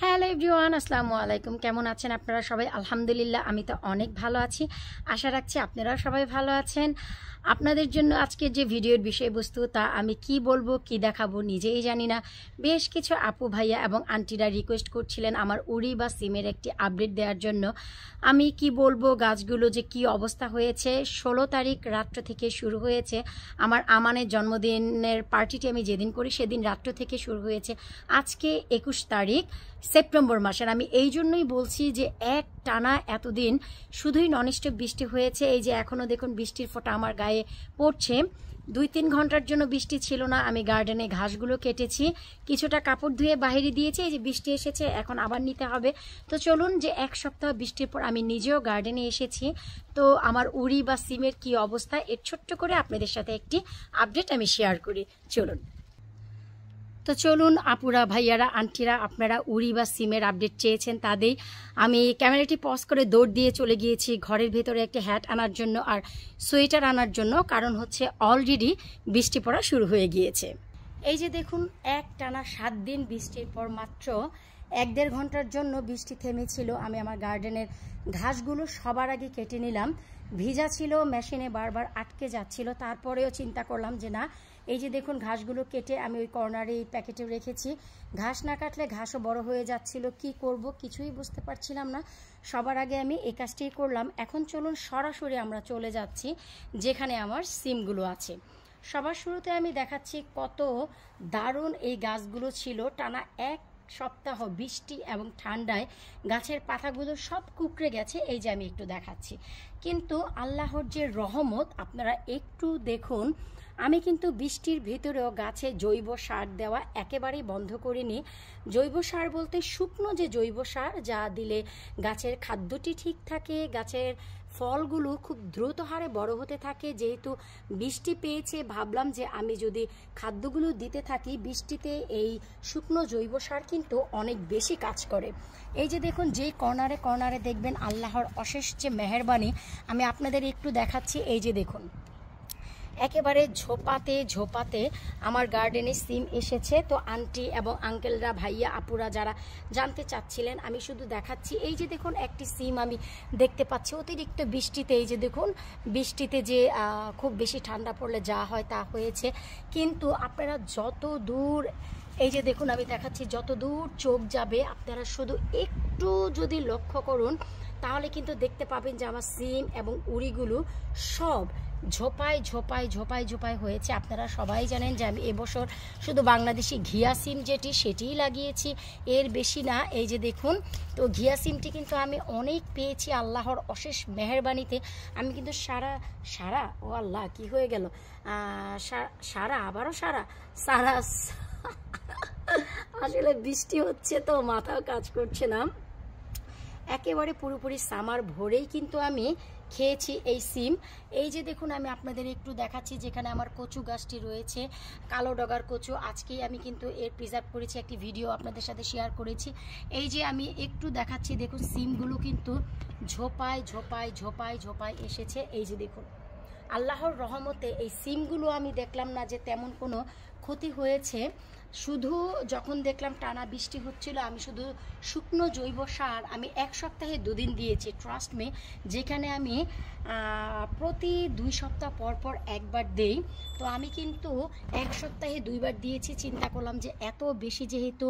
Hello everyone, আসসালামু আলাইকুম। কেমন আছেন আপনারা সবাই? আলহামদুলিল্লাহ, আমি তো অনেক ভালো আছি। আশা রাখছি আপনারাও সবাই ভালো আছেন। আপনাদের জন্য আজকের যে ভিডিওর বিষয়বস্তু তা আমি কি বলবো কি দেখাবো নিজেই জানি না। বেশ কিছু আপু ভাইয়া এবং আন্টিরা রিকোয়েস্ট করছিলেন আমার উড়ি বা সিমের একটি আপডেট দেওয়ার জন্য। আমি কি বলবো, গাছগুলো যে কি অবস্থা হয়েছে। 16 তারিখ রাত্র থেকে শুরু হয়েছে আমার আমানের জন্মদিনের পার্টিটি আমি যেদিন করি সেদিন রাত্র থেকে শুরু হয়েছে। আজকে 21 তারিখ সেপ্টেম্বর মাসের। আমি এই জন্যই বলছি যে এক টানা এতদিন শুধুই ননস্টপ বৃষ্টি হয়েছে। এই যে এখনও দেখুন বৃষ্টির ফোঁটা আমার গায়ে পড়ছে। 2-3 ঘন্টার জন্য বৃষ্টি ছিল না। আমি গার্ডেনে ঘাসগুলো কেটেছি, কিছুটা কাপড় ধুয়ে বাইরে দিয়েছি। এই যে বৃষ্টি এসেছে, এখন আবার নিতে হবে। তো চলুন, যে এক সপ্তাহ বৃষ্টির পর আমি নিজেও গার্ডেনে এসেছি। তো আমার উড়ি বা সিমের কি অবস্থা এর ছোট্ট করে আপনাদের সাথে একটি আপডেট আমি শেয়ার করি। চলুন আপুরা ভাইয়ারা আন্টিরা, আপনারা উড়ি বা সিমের আপডেট চেয়েছেন, তাদের আমি ক্যামেরাটি পজ করে দৌড় দিয়ে চলে গিয়েছি ঘরের ভেতরে একটি হ্যাট আনার জন্য আর সোয়েটার আনার জন্য। কারণ হচ্ছে অলরেডি বৃষ্টি পড়া শুরু হয়ে গিয়েছে। এই যে দেখুন, এক টানা 7 দিন বৃষ্টির পর মাত্র 1-1.5 ঘন্টার জন্য বৃষ্টি থেমেছিল। আমি আমার গার্ডেনের ঘাসগুলো সবার আগে কেটে নিলাম। ভিজা ছিল, মেশিনে বারবার আটকে যাচ্ছিল। তারপরেও চিন্তা করলাম যে না, এই যে দেখুন ঘাসগুলো কেটে আমি ওই কর্নারে এই প্যাকেটে রেখেছি। ঘাস না কাটলে ঘাসও বড় হয়ে যাচ্ছিল, কি করব কিছুই বুঝতে পারছিলাম না। সবার আগে আমি এই কাজটাই করলাম। এখন চলুন সরাসরি আমরা চলে যাচ্ছি যেখানে আমার সিমগুলো আছে। সবার শুরুতে আমি দেখাচ্ছি কত দারুণ এই গাছগুলো ছিল। টানা 1 সপ্তাহ বৃষ্টি এবং ঠান্ডায় গাছের পাতাগুলো সব কুঁকড়ে গেছে। এই যে আমি একটু দেখাচ্ছি, কিন্তু আল্লাহর যে রহমত আপনারা একটু দেখুন। আমি কিন্তু বৃষ্টির ভিতরেও গাছে জৈব সার দেওয়া একেবারেই বন্ধ করিনি। জৈব সার বলতে শুকনো যে জৈব সার, যা দিলে গাছের খাদ্যটি ঠিক থাকে, গাছের ফলগুলো খুব দ্রুত হারে বড় হতে থাকে। যেহেতু বৃষ্টি পেয়েছে, ভাবলাম যে আমি যদি খাদ্যগুলো দিতে থাকি বৃষ্টিতে, এই শুকনো জৈব সার কিন্তু অনেক বেশি কাজ করে। এই যে দেখুন, যেই কর্নারে কর্নারে দেখবেন আল্লাহর অশেষ যে মেহেরবানি, আমি আপনাদের একটু দেখাচ্ছি। এই যে দেখুন, একেবারে ঝোপাতে ঝোপাতে আমার গার্ডেনে সিম এসেছে। তো আন্টি এবং আঙ্কেলরা ভাইয়া আপুরা যারা জানতে চাচ্ছিলেন, আমি শুধু দেখাচ্ছি। এই যে দেখুন, একটি সিম আমি দেখতে পাচ্ছি অতিরিক্ত বৃষ্টিতে। এই যে দেখুন, বৃষ্টিতে যে খুব বেশি ঠান্ডা পড়লে যা হয় তা হয়েছে। কিন্তু আপনারা যত দূর, এই যে দেখুন আমি দেখাচ্ছি, যত দূর চোখ যাবে আপনারা শুধু একটু যদি লক্ষ্য করুন, তাহলে কিন্তু দেখতে পাবেন যে আমার সিম এবং উড়িগুলো সব ঝোপায় ঝোপায় ঝোপায় ঝোপায় হয়েছে। আপনারা সবাই জানেন যে আমি এবছর শুধু বাংলাদেশি ঘিয়া সিম সেটিই লাগিয়েছি, এর বেশি না। এই যে দেখুন, তো ঘিয়া সিমটি কিন্তু আমি অনেক পেয়েছি আল্লাহর অশেষ মেহেরবানিতে। আমি কিন্তু সারা ও আল্লাহ, কি হয়ে গেল, আবারও সারা আসলে বৃষ্টি হচ্ছে তো মাথাও কাজ করছে না। একেবারে পুরোপুরি সামার ভরেই কিন্তু আমি খেয়েছি এই সিম। এই যে দেখুন, আমি আপনাদের একটু দেখাচ্ছি যেখানে আমার কচু গাছটি রয়েছে, কালো ডগার কচু। আজকেই আমি কিন্তু এর প্রিজার্ভ করেছি, একটি ভিডিও আপনাদের সাথে শেয়ার করেছি। এই যে আমি একটু দেখাচ্ছি, দেখুন সিমগুলো কিন্তু ঝোপায় ঝোপায় ঝোপায় ঝোপায় এসেছে। এই যে দেখুন, আল্লাহর রহমতে এই সিমগুলো আমি দেখলাম না যে তেমন কোনো ক্ষতি হয়েছে। শুধু যখন দেখলাম টানা বৃষ্টি হচ্ছিল, আমি শুধু শুকনো জৈব সার আমি 1 সপ্তাহে 2 দিন দিয়েছি, ট্রাস্ট মি। যেখানে আমি প্রতি 2 সপ্তাহ পর পর একবার দেই। তো আমি কিন্তু 1 সপ্তাহে 2 বার দিয়েছি। চিন্তা করলাম যে এত বেশি যেহেতু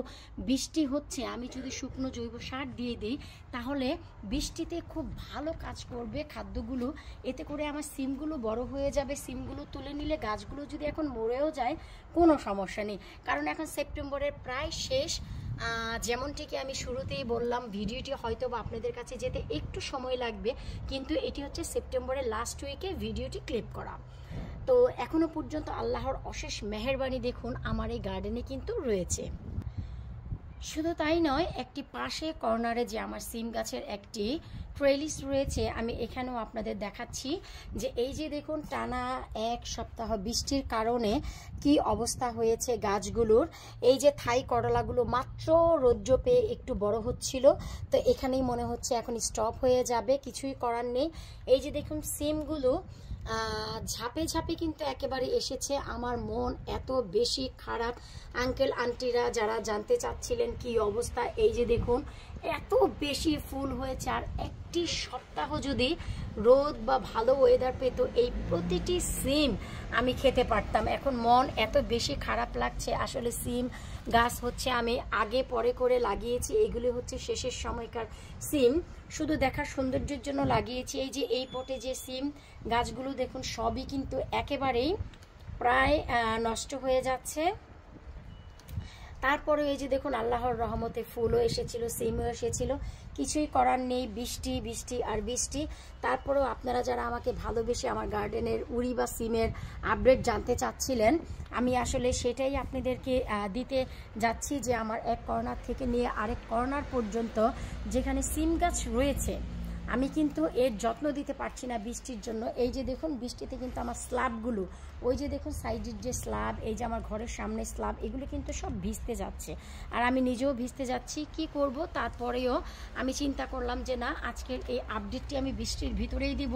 বৃষ্টি হচ্ছে, আমি যদি শুকনো জৈব সার দিয়ে দিই তাহলে বৃষ্টিতে খুব ভালো কাজ করবে খাদ্যগুলো। এতে করে আমার সিমগুলো বড় হয়ে যাবে। সিমগুলো তুলে নিলে গাছগুলো যদি এখন মরেও যায় কোনো সমস্যা নেই, কারণ এখন সেপ্টেম্বরের প্রায় শেষ। যেমনটি কি আমি শুরুতেই বললাম, ভিডিওটি হয়তো বা আপনাদের কাছে যেতে একটু সময় লাগবে, কিন্তু এটি হচ্ছে সেপ্টেম্বরের লাস্ট উইকে ভিডিওটি ক্লিপ করা। তো এখনো পর্যন্ত আল্লাহর অশেষ মেহেরবানি দেখুন আমার এই গার্ডেনে কিন্তু রয়েছে। শুধু তাই নয়, একটি পাশে কর্নারে যে আমার সিম গাছের একটি ট্রেলিস রয়েছে, আমি এখানেও আপনাদের দেখাচ্ছি যে এই যে দেখুন, টানা 1 সপ্তাহ বৃষ্টির কারণে কি অবস্থা হয়েছে গাছগুলোর। এই যে থাই করলাগুলো মাত্র রৌদ্র পেয়ে একটু বড় হচ্ছিল, তো এখানেই মনে হচ্ছে এখন স্টপ হয়ে যাবে, কিছুই করার নেই। এই যে দেখুন সিমগুলো ঝাপে ঝাপে কিন্তু একেবারে এসেছে। আমার মন এত বেশি খারাপ। আঙ্কেল আন্টিরা যারা জানতে চাচ্ছিলেন কি অবস্থা, এই যে দেখুন এত বেশি ফুল হয়েছে। আর একটি সপ্তাহ যদি রোদ বা ভালো ওয়েদার পেত, এই প্রতিটি সিম আমি খেতে পারতাম। এখন মন এত বেশি খারাপ লাগছে। আসলে সিম গাছ হচ্ছে আমি আগে পরে করে লাগিয়েছি, এগুলি হচ্ছে শেষের সময়কার সিম, শুধু দেখার সৌন্দর্যের জন্য লাগিয়েছি। এই যে এই পটে যে সিম গাছগুলো দেখুন সবই কিন্তু একেবারেই প্রায় নষ্ট হয়ে যাচ্ছে। তারপরে এই যে দেখুন আল্লাহর রহমতে ফুলও এসেছিল, সিমও এসেছিল, কিছুই করার নেই, বৃষ্টি বৃষ্টি আর বৃষ্টি। তারপরেও আপনারা যারা আমাকে ভালোবেসে আমার গার্ডেনের উড়ি বা সিমের আপডেট জানতে চাচ্ছিলেন, আমি আসলে সেটাই আপনাদেরকে দিতে যাচ্ছি যে আমার এক কর্নার থেকে নিয়ে আরেক কর্নার পর্যন্ত যেখানে সিম গাছ রয়েছে আমি কিন্তু এর যত্ন দিতে পারছি না বৃষ্টির জন্য। এই যে দেখুন বৃষ্টিতে কিন্তু আমার স্ল্যাবগুলো, ওই যে দেখুন সাইডের যে স্ল্যাব, এই যে আমার ঘরের সামনে স্ল্যাব, এগুলো কিন্তু সব ভিজতে যাচ্ছে আর আমি নিজেও ভিজতে যাচ্ছি। কি করব, তারপরেও আমি চিন্তা করলাম যে না, আজকের এই আপডেটটি আমি বৃষ্টির ভিতরেই দিব।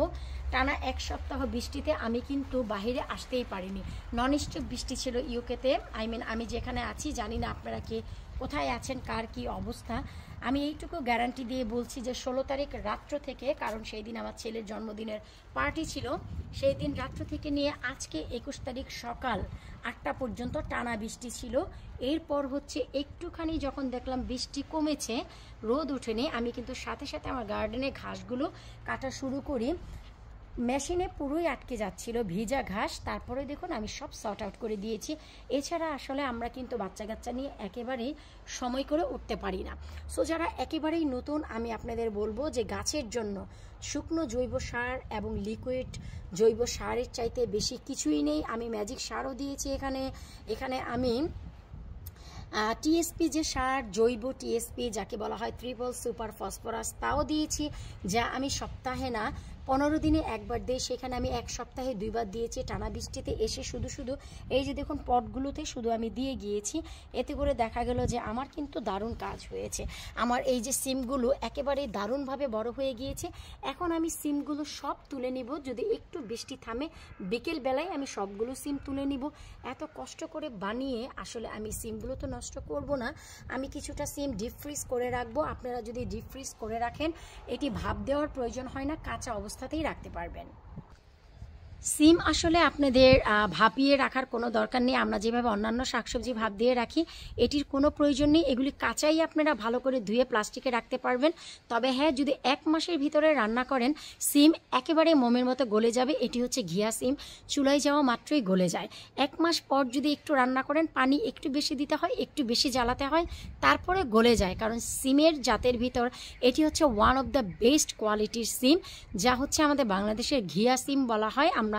টানা এক সপ্তাহ বৃষ্টিতে আমি কিন্তু বাইরে আসতেই পারিনি। নন স্টপ বৃষ্টি ছিল ইউকেতে, আমি যেখানে আছি, জানি না আপনারা কে কোথায় আছেন, কার কি অবস্থা। আমি এইটুকু গ্যারান্টি দিয়ে বলছি যে 16 তারিখ রাত্র থেকে, কারণ সেই দিন আমার ছেলের জন্মদিনের পার্টি ছিল, সেই দিন রাত্র থেকে নিয়ে আজকে 21 তারিখ সকাল 8টা পর্যন্ত টানা বৃষ্টি ছিল। এরপর হচ্ছে একটুখানি যখন দেখলাম বৃষ্টি কমেছে, রোদ উঠেনি, আমি কিন্তু সাথে সাথে আমার গার্ডেনে ঘাসগুলো কাটা শুরু করি। মেশিনে পুরোই আটকে যাচ্ছিল ভিজা ঘাস, তারপরে দেখুন আমি সব সর্ট আউট করে দিয়েছি। এছাড়া আসলে আমরা কিন্তু বাচ্চা কাচ্চা নিয়ে একেবারেই সময় করে উঠতে পারি না। সো যারা একেবারেই নতুন, আমি আপনাদের বলবো যে গাছের জন্য শুকনো জৈব সার এবং লিকুইড জৈব সারের চাইতে বেশি কিছুই নেই। আমি ম্যাজিক সারও দিয়েছি এখানে আমি টিএসপি যে সার, জৈব টিএসপি যাকে বলা হয় ট্রিপল সুপার ফসফরাস, তাও দিয়েছি, যা আমি সপ্তাহে না 15 দিনে একবার দিই। সেখানে আমি এক সপ্তাহে 2 বার দিয়েছি। টানা বৃষ্টিতে এসে শুধু এই যে দেখুন পটগুলোতে শুধু আমি দিয়ে গিয়েছি। এতে করে দেখা গেল যে আমার কিন্তু দারুণ কাজ হয়েছে। আমার এই যে সিমগুলো একেবারেই দারুণভাবে বড় হয়ে গিয়েছে। এখন আমি সিমগুলো সব তুলে নিব, যদি একটু বৃষ্টি থামে বিকেল বেলায় আমি সবগুলো সিম তুলে নিব। এত কষ্ট করে বানিয়ে আসলে আমি সিমগুলো তো নষ্ট করব না, আমি কিছুটা সিম ডিপ ফ্রিজ করে রাখবো। আপনারা যদি ডিপ ফ্রিজ করে রাখেন, এটি ভাপ দেওয়ার প্রয়োজন হয় না, কাঁচা অবস্থাতেই রাখতে পারবেন। সিম আসলে আপনাদের ভাপিয়ে রাখার কোনো দরকার নেই। আমরা যেভাবে অন্যান্য শাকসবজি ভাপ দিয়ে রাখি, এটির কোনো প্রয়োজন নেই। এগুলি কাঁচাই আপনারা ভালো করে ধুয়ে প্লাস্টিকে রাখতে পারবেন। তবে হ্যাঁ, যদি 1 মাসের ভিতরে রান্না করেন, সিম একেবারে মোমের মতো গলে যাবে। এটি হচ্ছে ঘিয়া সিম, চুলায় যাওয়া মাত্রই গলে যায়। 1 মাস পর যদি একটু রান্না করেন, পানি একটু বেশি দিতে হয়, একটু বেশি জ্বালাতে হয়, তারপরে গলে যায়। কারণ সিমের জাতের ভিতর এটি হচ্ছে ওয়ান অফ দ্য বেস্ট কোয়ালিটির সিম, যা হচ্ছে আমাদের বাংলাদেশের ঘিয়া সিম বলা হয় আমরা,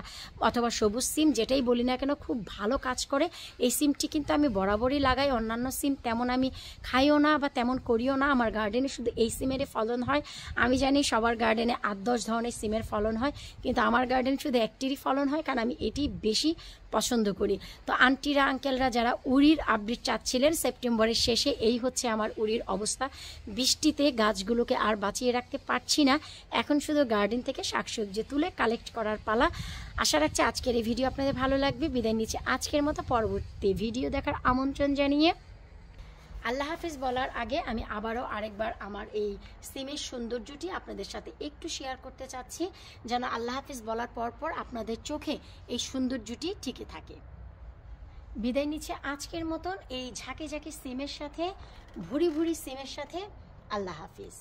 অথবা সবুজ সিম, যেটাই বলি না কেন, খুব ভালো কাজ করে। এই সিমটি কিন্তু আমি বরাবরই লাগাই। অন্যান্য সিম তেমন আমি খাইও না বা তেমন করিও না। আমার গার্ডেনে শুধু এই সিমেরই ফলন হয়। আমি জানি সবার গার্ডেনে 8-10 ধরনের সিমের ফলন হয়, কিন্তু আমার গার্ডেনে শুধু একটিরই ফলন হয়, কারণ আমি এটি বেশি পছন্দ করি। তো আন্টিরা আঙ্কেলরা যারা উড়ির আপডেট চাচ্ছিলেন, সেপ্টেম্বরের শেষে এই হচ্ছে আমার উড়ির অবস্থা। বৃষ্টিতে গাছগুলোকে আর বাঁচিয়ে রাখতে পারছি না, এখন শুধু গার্ডেন থেকে শাকসবজি তুলে কালেক্ট করার পালা। আশা রাখছি আজকের এই ভিডিও আপনাদের ভালো লাগবে। বিদায় নিচ্ছি আজকের মতো, পরবর্তী ভিডিও দেখার আমন্ত্রণ জানিয়ে আল্লাহ হাফিজ বলার আগে আমি আবারও আরেকবার আমার এই সিমের সৌন্দর্যটি আপনাদের সাথে একটু শেয়ার করতে চাচ্ছি, যেন আল্লাহ হাফিজ বলার পর আপনাদের চোখে এই সৌন্দর্যটি টিকে থাকে। বিদায় নিচ্ছে আজকের মতন এই ঝাঁকে ঝাঁকে সিমের সাথে, ভুরি ভুরি সিমের সাথে। আল্লাহ হাফিজ।